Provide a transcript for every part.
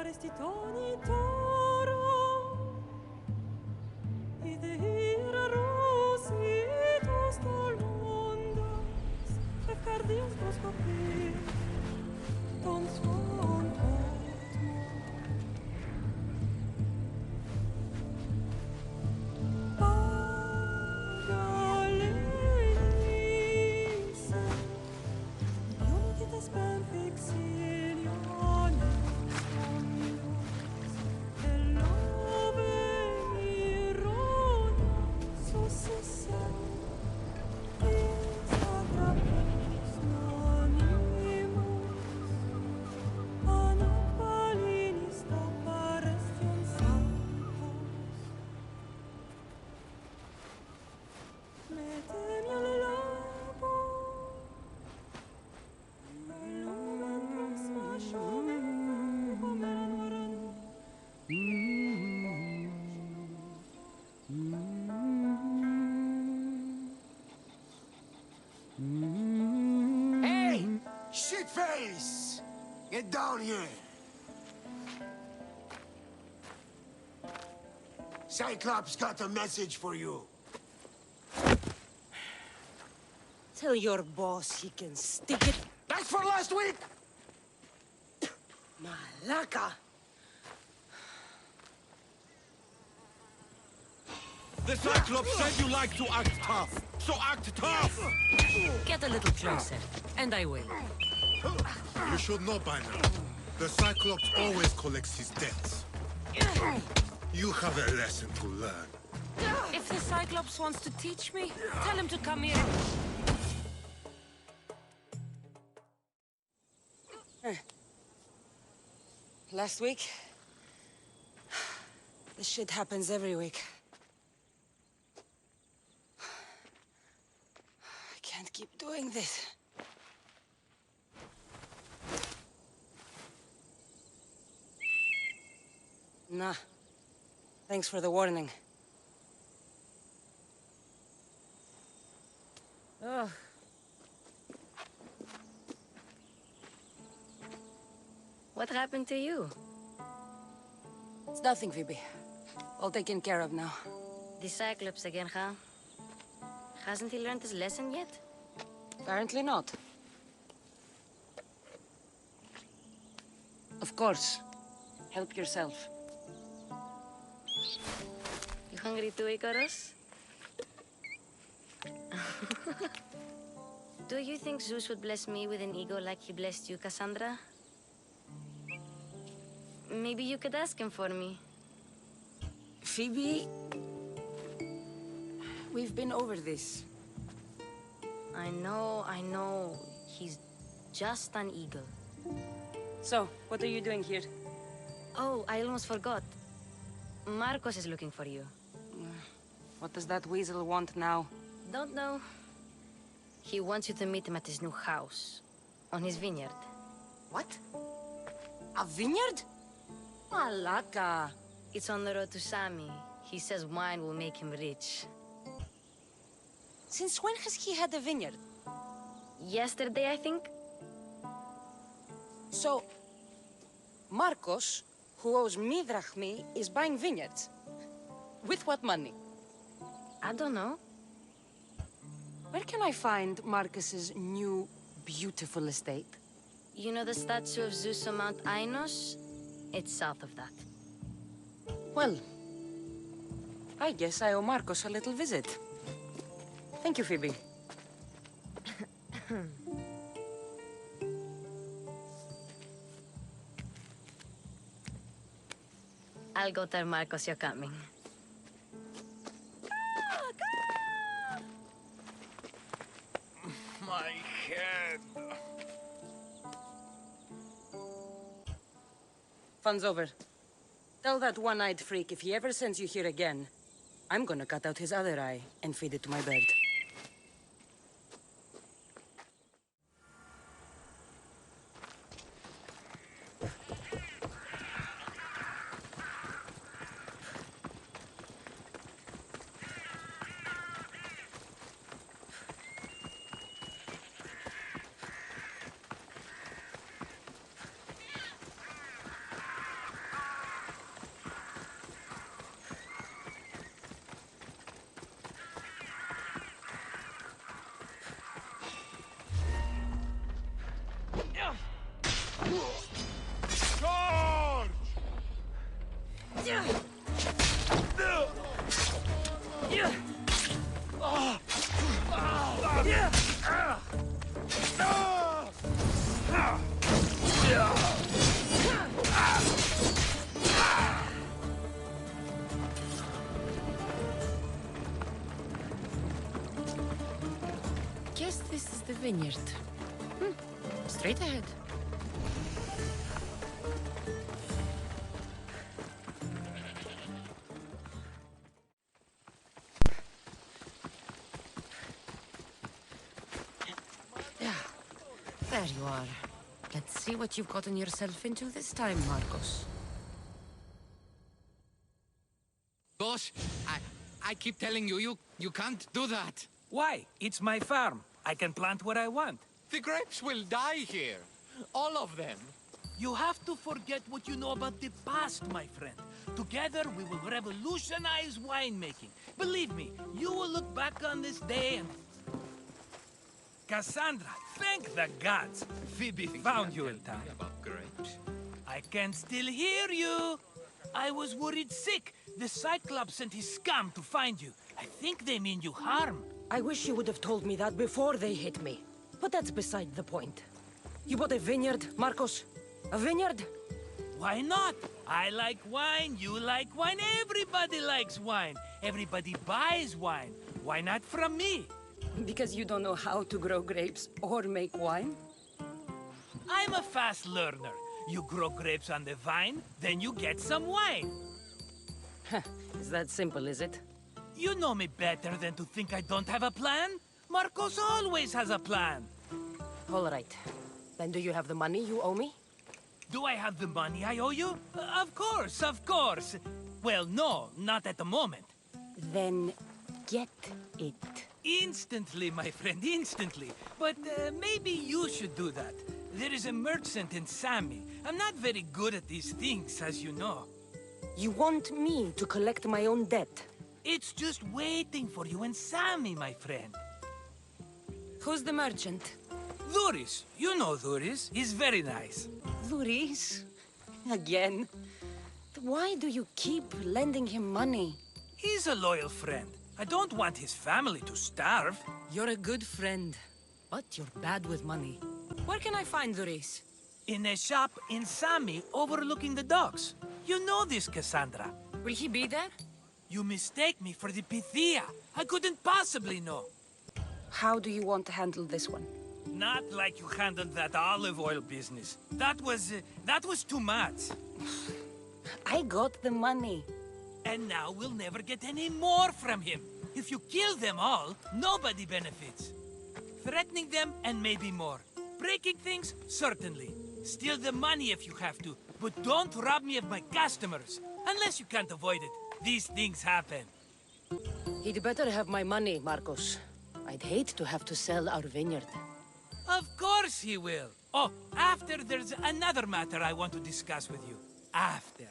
faresti toni toro, i de hira rositos tolmondas, fefcardios proskopir, ton svon potmo. Pagalese, io che te spem fixilione, ondos, e love mirona, so se sen, is agrapos nonimus, anat palinis taparestion sancos. Metem io le labo, e lumen prosmascione, pomeran varanu. Hey! Shitface! Get down here! Cyclops got a message for you. Tell your boss he can stick it. That's for last week! Malaka! The Cyclops said you like to act tough, so act tough! Get a little closer, and I will. You should know by now. The Cyclops always collects his debts. You have a lesson to learn. If the Cyclops wants to teach me, tell him to come here. Last week? This shit happens every week. I can't keep doing this. Nah. Thanks for the warning. Ugh. What happened to you? It's nothing, Phoebe. All taken care of now. The Cyclops again, huh? Hasn't he learned his lesson yet? Apparently not. Of course. Help yourself. You hungry too, Icarus? Do you think Zeus would bless me with an ego like he blessed you, Kassandra? Maybe you could ask him for me. Phoebe... We've been over this. I know. He's just an eagle. So, what are you doing here? Oh, I almost forgot. Marcos is looking for you. What does that weasel want now? Don't know. He wants you to meet him at his new house. On his vineyard. What? A vineyard? Malaka. It's on the road to Sami. He says wine will make him rich. Since when has he had a vineyard? Yesterday, I think? So, Marcos, who owes me drachmi, is buying vineyards. With what money? I don't know. Where can I find Marcus's new, beautiful estate? You know the statue of Zeus on Mount Ainos? It's south of that. Well, I guess I owe Marcos a little visit. Thank you, Phoebe. I'll go tell Marcos you're coming. My head. Fun's over. Tell that one-eyed freak if he ever sends you here again, I'm gonna cut out his other eye and feed it to my bird. vineyard. Straight ahead. Yeah, there you are. Let's see what you've gotten yourself into this time, Marcos. Boss, I keep telling you, you can't do that. Why? It's my farm. I can plant what I want. The grapes will die here. All of them. You have to forget what you know about the past, my friend. Together, we will revolutionize winemaking. Believe me, you will look back on this day and... Kassandra, thank the gods. Phoebe found you in time. About grapes. I can still hear you. I was worried sick. The Cyclops sent his scum to find you. I think they mean you harm. I wish you would have told me that before they hit me. But that's beside the point. You bought a vineyard, Marcos? A vineyard? Why not? I like wine, you like wine, everybody likes wine. Everybody buys wine. Why not from me? Because you don't know how to grow grapes or make wine? I'm a fast learner. You grow grapes on the vine, then you get some wine. Is that simple, is it? You know me better than to think I don't have a plan. Marcos always has a plan. All right. Then do you have the money you owe me? Do I have the money I owe you? Of course, of course. Well, no, not at the moment. Then get it. Instantly, my friend, instantly. But maybe you should do that. There is a merchant in Sami. I'm not very good at these things, as you know. You want me to collect my own debt? It's just waiting for you in Sami, my friend. Who's the merchant? Dhuris. You know Dhuris. He's very nice. Dhuris? Again? Why do you keep lending him money? He's a loyal friend. I don't want his family to starve. You're a good friend, but you're bad with money. Where can I find Dhuris? In a shop in Sami overlooking the docks. You know this, Kassandra. Will he be there? You mistake me for the Pythia. I couldn't possibly know. How do you want to handle this one? Not like you handled that olive oil business. That was too much. I got the money. And now we'll never get any more from him. If you kill them all, nobody benefits. Threatening them, and maybe more. Breaking things, certainly. Steal the money if you have to, but don't rob me of my customers. Unless you can't avoid it. These things happen. He'd better have my money, Marcos. I'd hate to have to sell our vineyard. Of course he will. Oh, after there's another matter I want to discuss with you. After.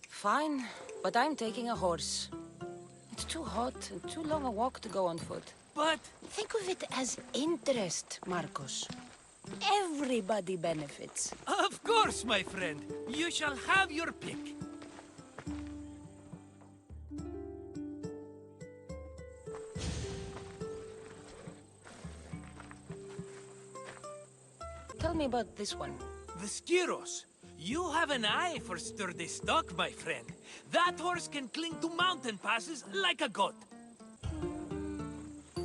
Fine, but I'm taking a horse. It's too hot and too long a walk to go on foot. But Think of it as interest, Marcos. Everybody benefits. of course, my friend. You shall have your pick. Tell me about this one. The Skiros. You have an eye for sturdy stock, my friend. That horse can cling to mountain passes like a goat.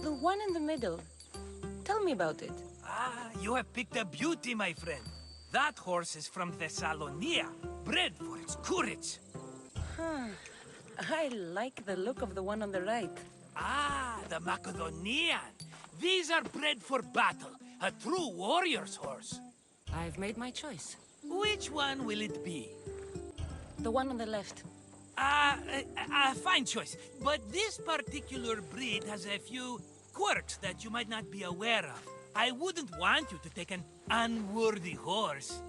The one in the middle. Tell me about it. Ah, you have picked a beauty, my friend. That horse is from Thessalonia, bred for its courage. I like the look of the one on the right. Ah, the Macedonian. These are bred for battle, a true warrior's horse. I've made my choice. Which one will it be? The one on the left. Fine choice. But this particular breed has a few quirks that you might not be aware of. I wouldn't want you to take an unworthy horse.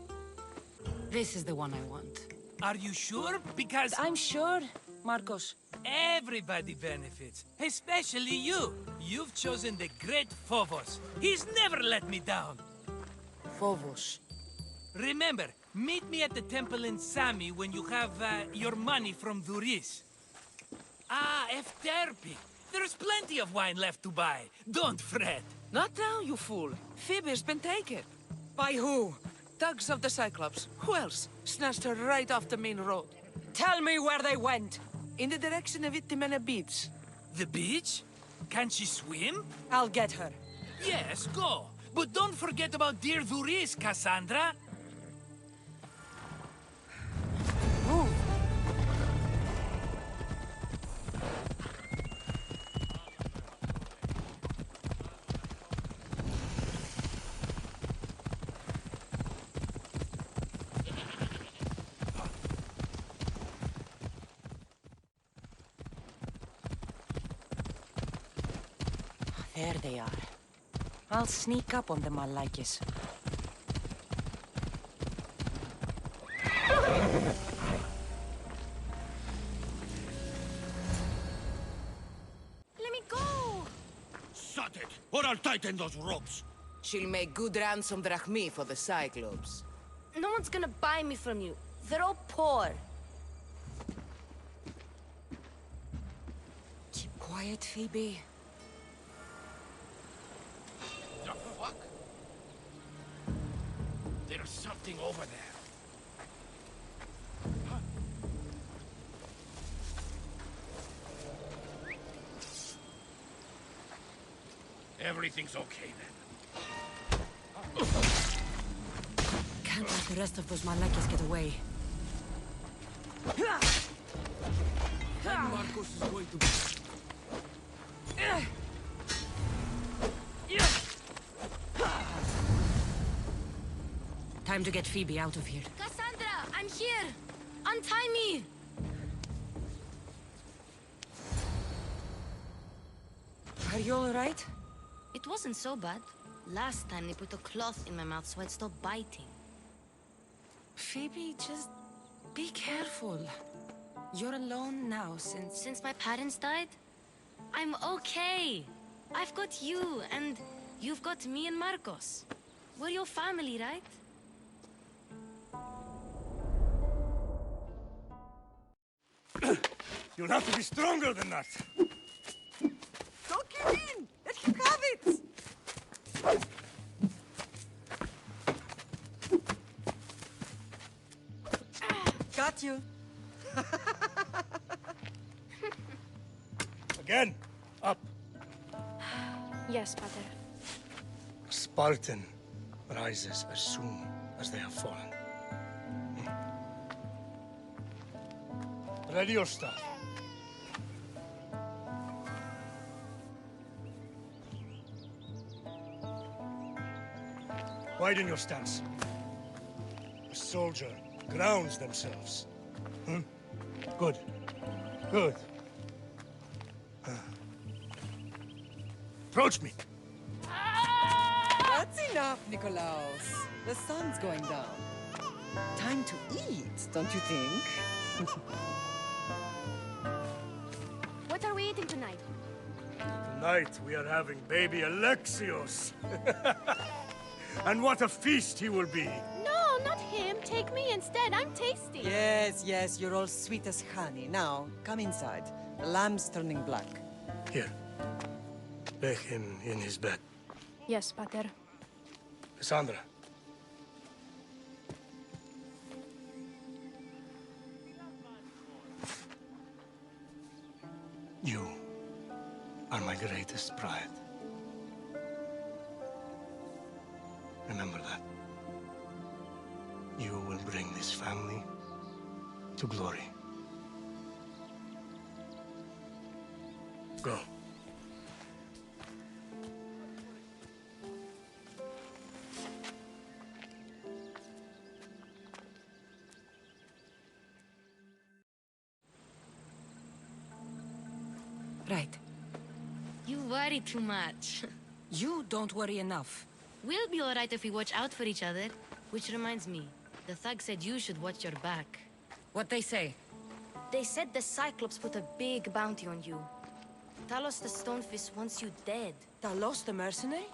This is the one I want. Are you sure? Because I'm sure, Marcos. everybody benefits, especially you. You've chosen the great Phobos. He's never let me down. Phobos. Remember, meet me at the temple in Sami when you have your money from Dhuris. Ah, Efterpi. There's plenty of wine left to buy. Don't fret. Not now, you fool. Phoebe's been taken. By who? Thugs of the Cyclops. Who else? Snatched her right off the main road. Tell me where they went. In the direction of Itimena Beach. The beach? Can she swim? I'll get her. Yes, go. But don't forget about dear Dhuris, Kassandra. Move! There they are. I'll sneak up on them, Malakis. Let me go! Shut it, or I'll tighten those ropes. She'll make good ransom drachmi for the Cyclops. No one's gonna buy me from you. They're all poor. Keep quiet, Phoebe. The fuck? There's something over there. Everything's okay then. Can't let the rest of those Malakis get away. Marcos is going to be... Time to get Phoebe out of here. Kassandra, I'm here! Untie me! Are you alright? It wasn't so bad. Last time they put a cloth in my mouth so I'd stop biting. Phoebe, just be careful. You're alone now since... Since my parents died, I'm okay. I've got you, and you've got me and Marcos. We're your family, right? You'll have to be stronger than that. Don't give in! Let him have it! Got you. Again, up. Yes, Pater. Spartan rises as soon as they have fallen. Ready your stuff. Widen your stance. A soldier grounds themselves. Good. Good. Approach me. That's enough, Nikolaos. The sun's going down. Time to eat, don't you think? What are we eating tonight? Tonight we are having baby Alexios. And what a feast he will be. No, not him. Take me instead. I'm tasty. Yes, yes, you're all sweet as honey. Now, come inside. The lamb's turning black. Here. Lay him in his bed. Yes, Pater. Kassandra. You are my greatest pride. Remember that. You will bring this family to glory. Go. Right. You worry too much. You don't worry enough. We'll be alright if we watch out for each other. Which reminds me, the thug said you should watch your back. What they say? They said the Cyclops put a big bounty on you. Talos the Stonefist wants you dead. Talos the mercenary?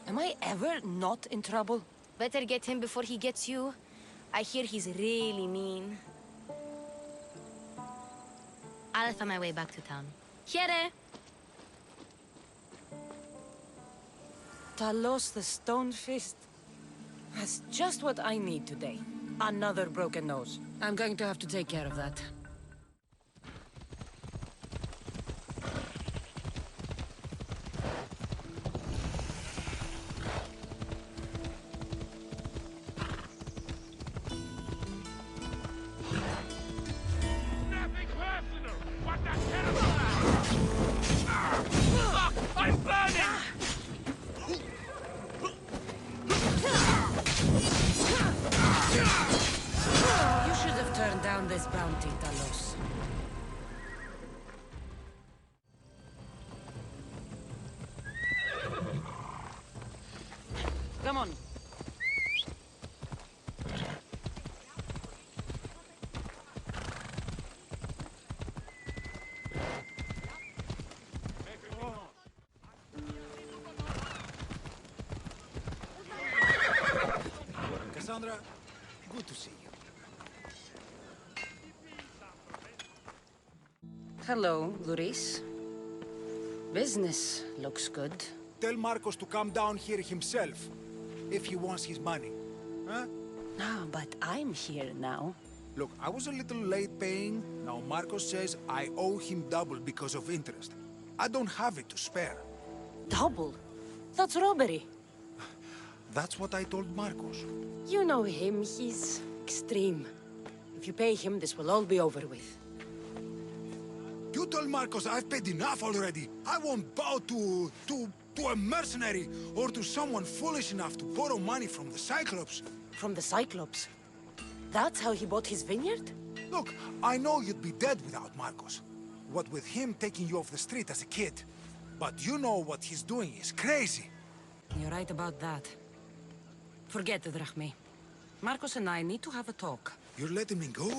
Am I ever not in trouble? Better get him before he gets you. I hear he's really mean. I'll find my way back to town. Here! Talos the Stonefist? That's just what I need today. Another broken nose. I'm going to have to take care of that. this bounty, Talos. Come on. Kassandra, good to see you. Hello, Luris. Business looks good. Tell Marcos to come down here himself, if he wants his money. Huh? Ah, but I'm here now. Look, I was a little late paying. Now Marcos says I owe him double because of interest. I don't have it to spare. Double? That's robbery. That's what I told Marcos. You know him, he's extreme. If you pay him, this will all be over with. You told Marcos I've paid enough already. I won't bow to a mercenary or to someone foolish enough to borrow money from the Cyclops. From the Cyclops? That's how he bought his vineyard? Look, I know you'd be dead without Marcos. What with him taking you off the street as a kid. But you know what he's doing is crazy. You're right about that. Forget the drachme. Marcos and I need to have a talk. You're letting me go?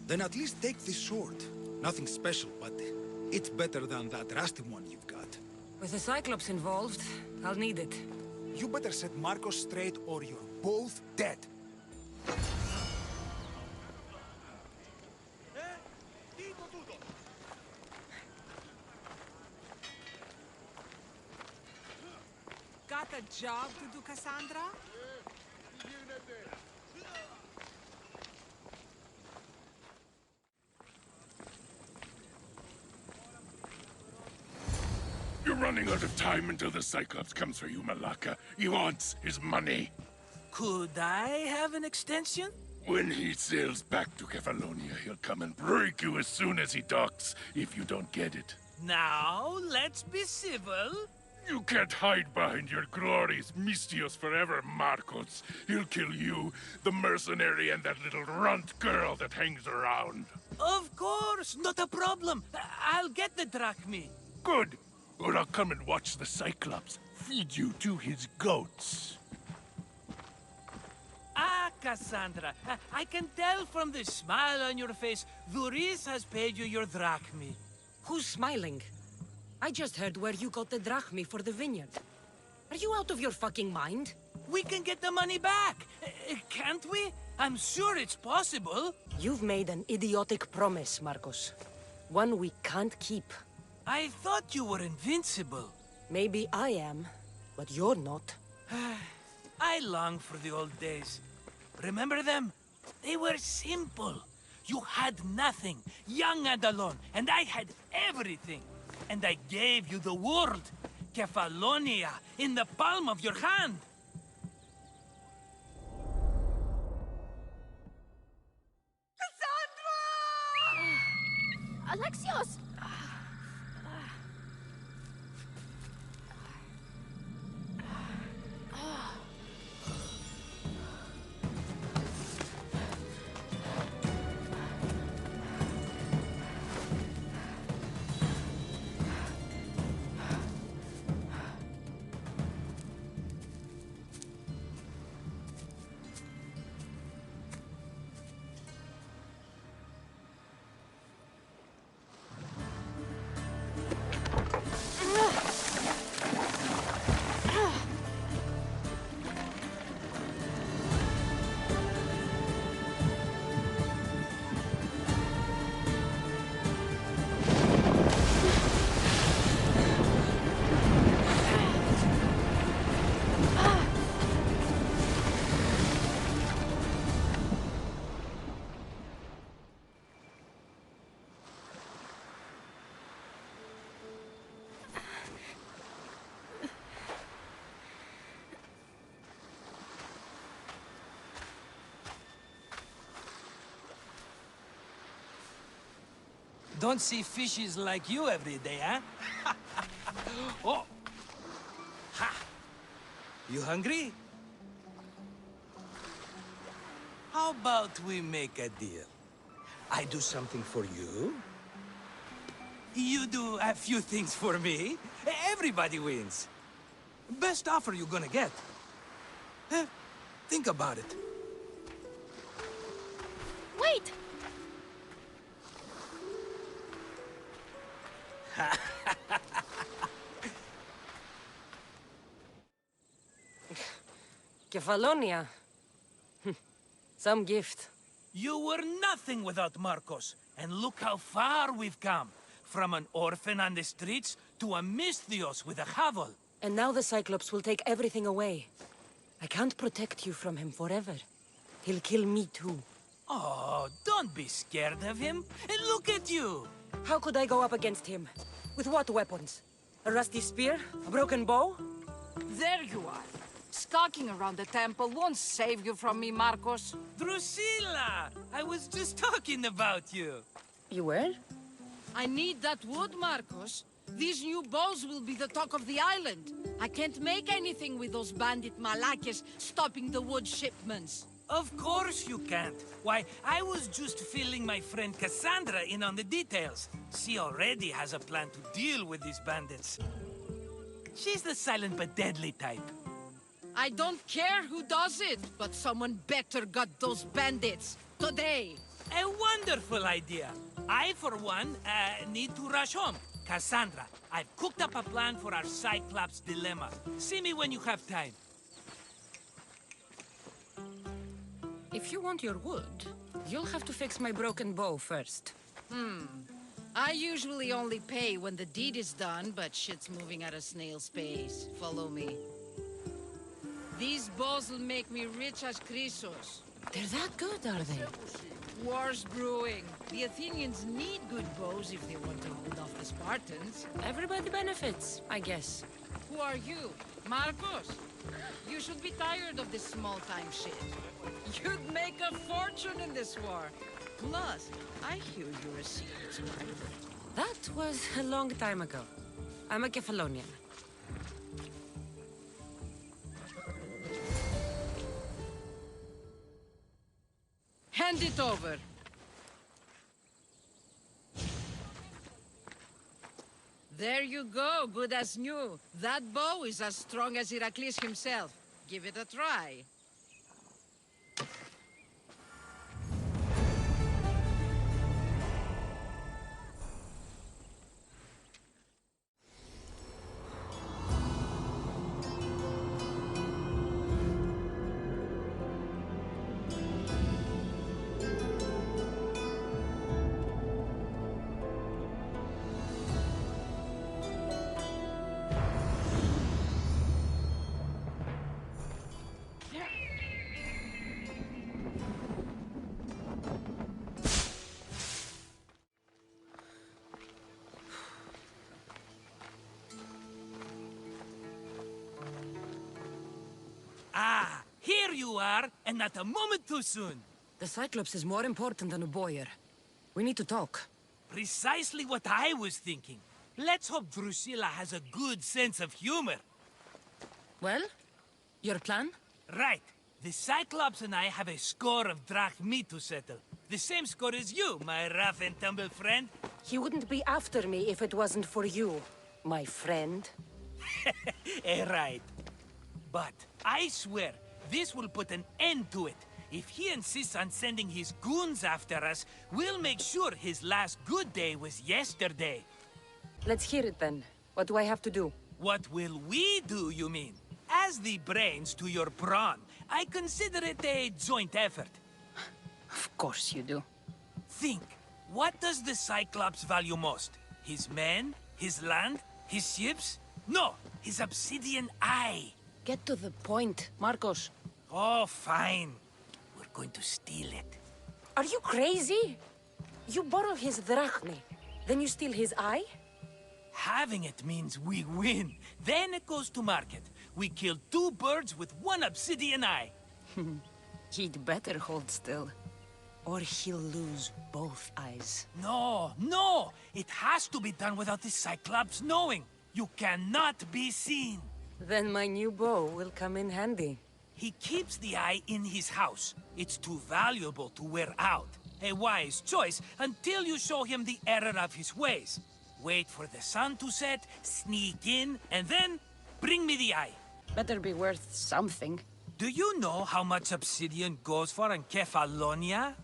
Then at least take this sword. Nothing special, but it's better than that rusty one you've got. With the Cyclops involved, I'll need it. You better set Marcos straight or you're both dead. Got a job to do, Kassandra? You're running out of time until the Cyclops comes for you, Malaka. He wants his money. Could I have an extension? When he sails back to Kefalonia, he'll come and break you as soon as he docks, if you don't get it. Now, let's be civil. You can't hide behind your glories, Mistios forever, Marcos. He'll kill you, the mercenary, and that little runt girl that hangs around. Of course, not a problem. I'll get the drachme. Good. Or I'll come and watch the Cyclops feed you to his goats. Ah, Kassandra, I can tell from the smile on your face, Luris has paid you your drachme. Who's smiling? I just heard where you got the drachme for the vineyard. Are you out of your fucking mind? We can get the money back, can't we? I'm sure it's possible. You've made an idiotic promise, Marcos. One we can't keep. I thought you were invincible. Maybe I am, but you're not. I long for the old days. Remember them? They were simple. You had nothing, young and alone, and I had everything. And I gave you the world, Kefalonia, in the palm of your hand. Cassandra! Alexios! Don't see fishes like you every day, huh? Oh! Ha! You hungry? How about we make a deal? I do something for you. You do a few things for me. Everybody wins. Best offer you're gonna get. Think about it. Wait! Kefalonia. Some gift. You were nothing without Marcos. And look how far we've come. From an orphan on the streets to a Misthios with a hovel. And now the Cyclops will take everything away. I can't protect you from him forever. He'll kill me too. Oh, don't be scared of him. And look at you. How could I go up against him? With what weapons? A rusty spear? A broken bow? There you are. Skulking around the temple won't save you from me, Marcos. Drusilla! I was just talking about you. You were? I need that wood, Marcos. These new bows will be the talk of the island. I can't make anything with those bandit malakes stopping the wood shipments. Of course you can't. Why, I was just filling my friend Kassandra in on the details. She already has a plan to deal with these bandits. She's the silent but deadly type. I don't care who does it, but someone better got those bandits. Today. A wonderful idea. I, for one, need to rush home. Kassandra, I've cooked up a plan for our Cyclops dilemma. See me when you have time. If you want your wood, you'll have to fix my broken bow first. I usually only pay when the deed is done, but shit's moving at a snail's pace. Follow me. These bows will make me rich as Chrysos. They're that good, are they? War's brewing. The Athenians need good bows if they want to hold off the Spartans. Everybody benefits, I guess. Who are you? Marcos? You should be tired of this small-time shit. You'd make a fortune in this war. Plus, I hear you're a secret scribe. That was a long time ago. I'm a Kefalonian. Hand it over. There you go, good as new. That bow is as strong as Heracles himself. Give it a try. Ah, here you are, and not a moment too soon. The Cyclops is more important than a boyar. We need to talk. Precisely what I was thinking. Let's hope Drusilla has a good sense of humor. Well, your plan? Right. The Cyclops and I have a score of drachmi to settle. The same score as you, my rough and tumble friend. He wouldn't be after me if it wasn't for you, my friend. Right. But I swear, this will put an end to it. If he insists on sending his goons after us, we'll make sure his last good day was yesterday. Let's hear it then. What do I have to do? What will we do, you mean? As the brains to your brawn, I consider it a joint effort. Of course you do. Think, what does the Cyclops value most? His men? His land? His ships? No, his obsidian eye. Get to the point, Marcos. Oh, fine. We're going to steal it. Are you crazy? You borrow his drachmi, then you steal his eye? Having it means we win. Then it goes to market. We kill 2 birds with 1 obsidian eye. He'd better hold still. Or he'll lose both eyes. No, no! It has to be done without the Cyclops knowing. You cannot be seen. Then my new bow will come in handy. He keeps the eye in his house. It's too valuable to wear out. A wise choice until you show him the error of his ways. Wait for the sun to set, sneak in, and then bring me the eye. Better be worth something. Do you know how much obsidian goes for in Kefalonia?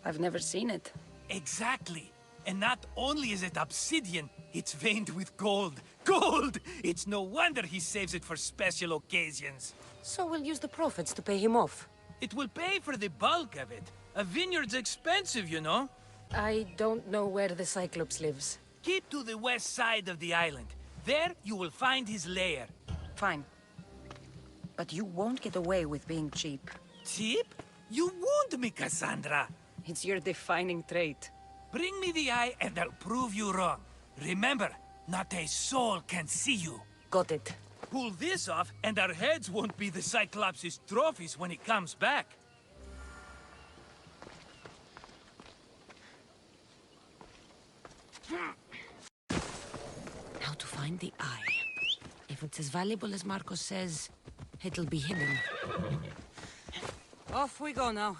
I've never seen it. Exactly. And not only is it obsidian, it's veined with gold. Gold! It's no wonder he saves it for special occasions. So we'll use the profits to pay him off. It will pay for the bulk of it. A vineyard's expensive, you know. I don't know where the Cyclops lives. Keep to the west side of the island. There you will find his lair. Fine. But you won't get away with being cheap. Cheap? You wound me, Kassandra. It's your defining trait. Bring me the eye and I'll prove you wrong. Remember, not a soul can see you. Got it. Pull this off and our heads won't be the Cyclops' trophies when he comes back. Now to find the eye. If it's as valuable as Marcos says, it'll be hidden. Off we go now.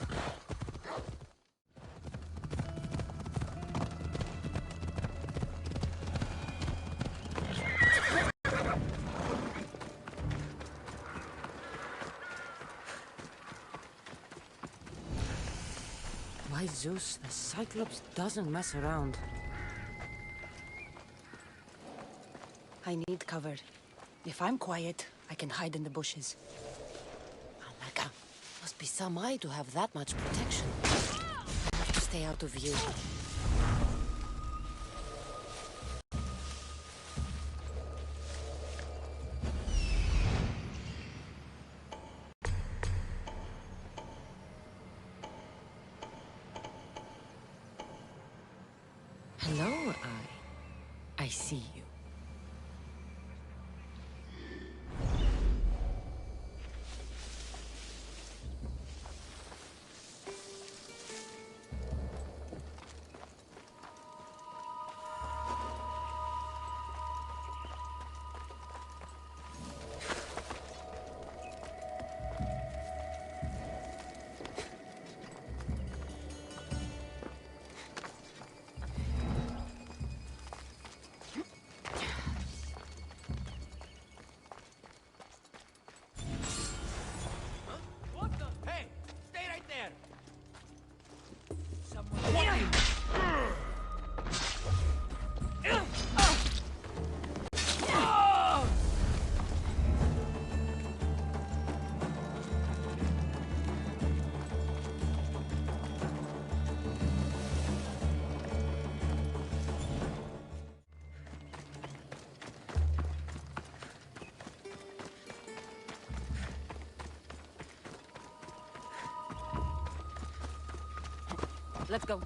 Why, Zeus, the Cyclops doesn't mess around. I need cover. If I'm quiet, I can hide in the bushes. Oh my god. Must be some eye to have that much protection. I have to stay out of view. Hello, Eye. I see you. Let's go.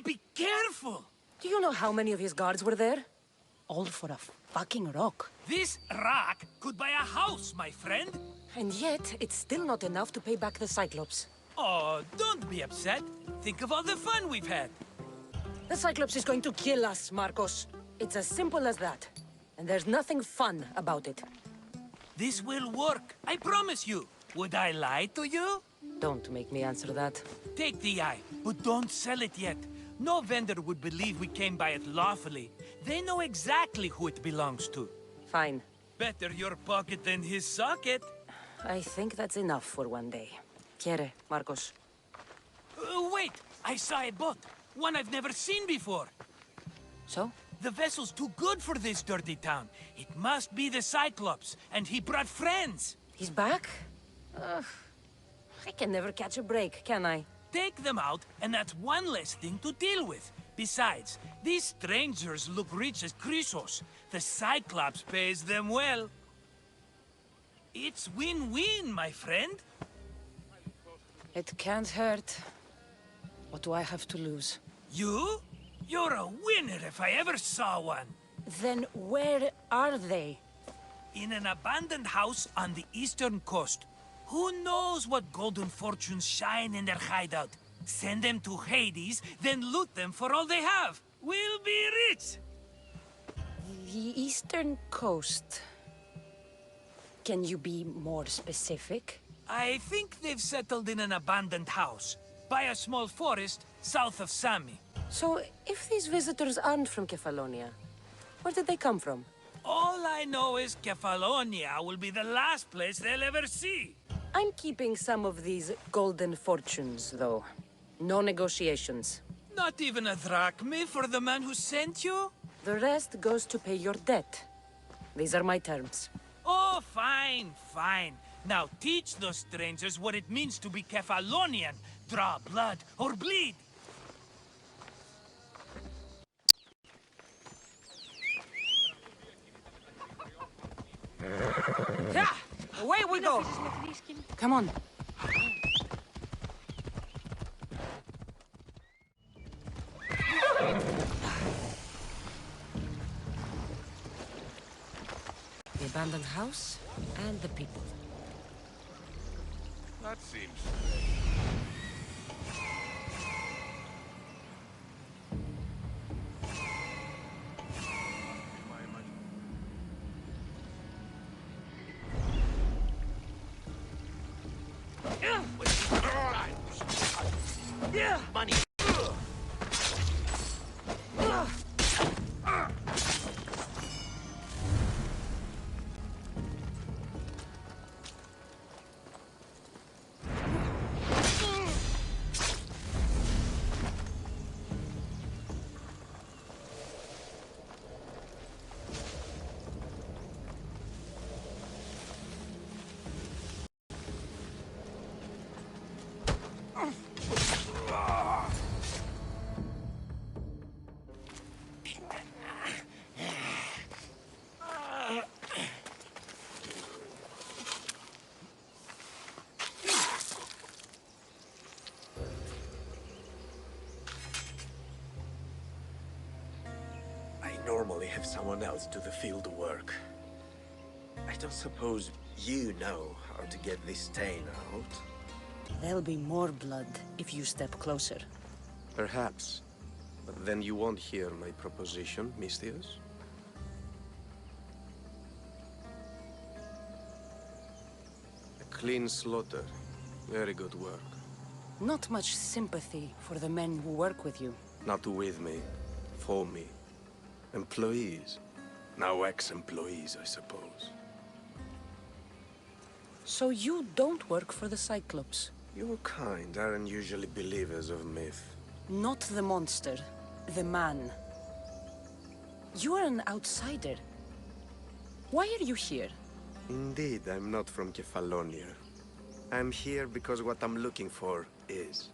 Be careful! Do you know how many of his guards were there? All for a fucking rock. This rock could buy a house, my friend. And yet, it's still not enough to pay back the Cyclops. Oh, don't be upset. Think of all the fun we've had. The Cyclops is going to kill us, Marcos. It's as simple as that. And there's nothing fun about it. This will work, I promise you. Would I lie to you? Don't make me answer that. Take the eye, but don't sell it yet. No vendor would believe we came by it lawfully. They know exactly who it belongs to. Fine. Better your pocket than his socket. I think that's enough for one day. Quiere, Marcos? Wait! I saw a boat. One I've never seen before. So? The vessel's too good for this dirty town. It must be the Cyclops, and he brought friends. He's back? I can never catch a break, can I? Take them out, and that's one less thing to deal with. Besides, these strangers look rich as Chrysos. The Cyclops pays them well. It's win-win, my friend. It can't hurt. What do I have to lose? You? You're a winner if I ever saw one. Then where are they? In an abandoned house on the eastern coast. Who knows what golden fortunes shine in their hideout? Send them to Hades, then loot them for all they have. We'll be rich! The eastern coast. Can you be more specific? I think they've settled in an abandoned house, by a small forest south of Sami. So, if these visitors aren't from Kefalonia, where did they come from? All I know is Kefalonia will be the last place they'll ever see. I'm keeping some of these golden fortunes, though. No negotiations. Not even a drachme for the man who sent you? The rest goes to pay your debt. These are my terms. Oh, fine, fine. Now teach those strangers what it means to be Kefalonian. Draw blood or bleed. Yeah! Away we go! Come on. The abandoned house and the people. That seems... Money. Normally have someone else do the field work. I don't suppose you know how to get this stain out? There'll be more blood if you step closer. Perhaps. But then you won't hear my proposition, Mistios. A clean slaughter. Very good work. Not much sympathy for the men who work with you. Not with me. For me. Employees. Now ex-employees, I suppose. So you don't work for the Cyclops? Your kind aren't usually believers of myth. Not the monster. The man. You are an outsider. Why are you here? Indeed, I'm not from Kefalonia. I'm here because what I'm looking for is.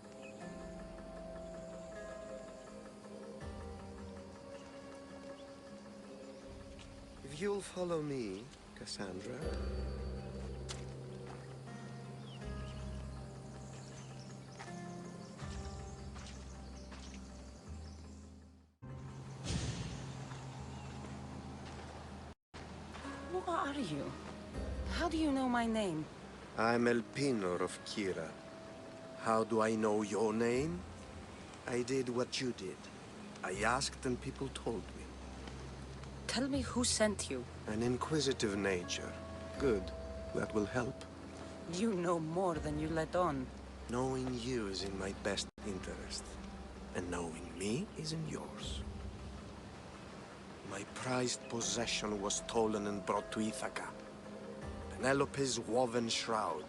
If you'll follow me, Kassandra... Who are you? How do you know my name? I'm Elpenor of Kira. How do I know your name? I did what you did. I asked and people told me. Tell me who sent you. An inquisitive nature. Good. That will help. You know more than you let on. Knowing you is in my best interest. And knowing me is in yours. My prized possession was stolen and brought to Ithaca. Penelope's woven shroud.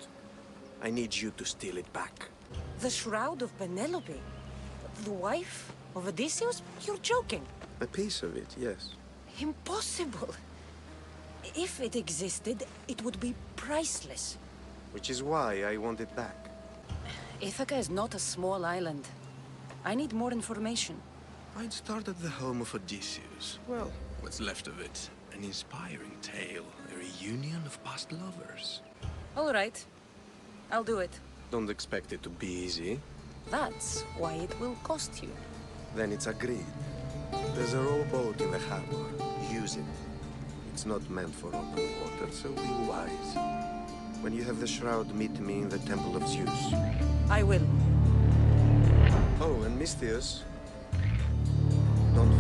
I need you to steal it back. The shroud of Penelope? The wife of Odysseus? You're joking. A piece of it, yes. Impossible. If it existed, it would be priceless. Which is why I want it back. Ithaca is not a small island. I need more information. I'd start at the home of Odysseus. Well, what's left of it. An inspiring tale. A reunion of past lovers. All right. I'll do it. Don't expect it to be easy. That's why it will cost you. Then it's agreed. There's a rowboat in the harbor. Use it. It's not meant for open water, so be wise. When you have the shroud, meet me in the Temple of Zeus. I will. Oh, and Misthios, don't